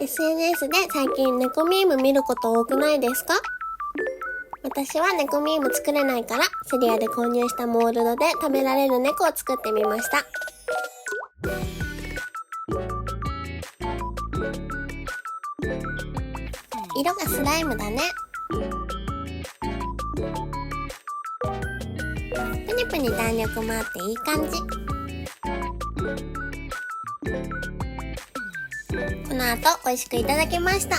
SNS で最近猫ミーム見ること多くないですか？私は猫ミーム作れないから、セリアで購入したモールドで食べられる猫を作ってみました。色がスライムだね。プニプニ弾力もあっていい感じ。この後美味しくいただきました。